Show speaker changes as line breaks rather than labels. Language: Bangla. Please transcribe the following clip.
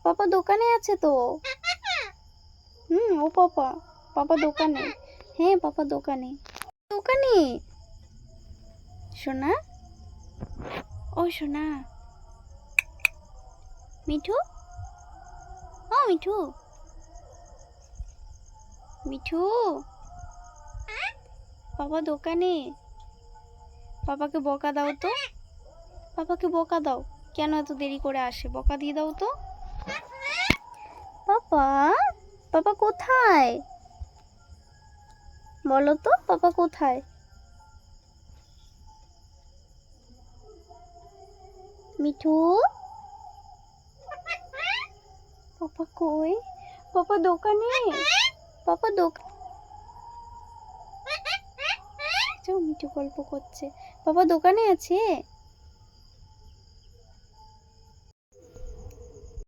পাপা দোকানে আছে তো। ও পাপা, পাপা দোকানে। হ্যাঁ পাপা দোকানে। দোকানে সোনা, ও সোনা। মিঠু, ও মিঠু, মিঠু, পাপা দোকানে। পাপাকে বকা দাও তো, পাপাকে বকা দাও। কেন এত দেরি করে আসে, বকা দিয়ে দাও তো। পাপা, পাপা কোথায় বলো তো, পাপা কোথায়? মিঠু, পাপা কই? পাপা দোকানে, পাপা দোকান। মিঠু গল্প করছে, পাপা দোকানে আছে।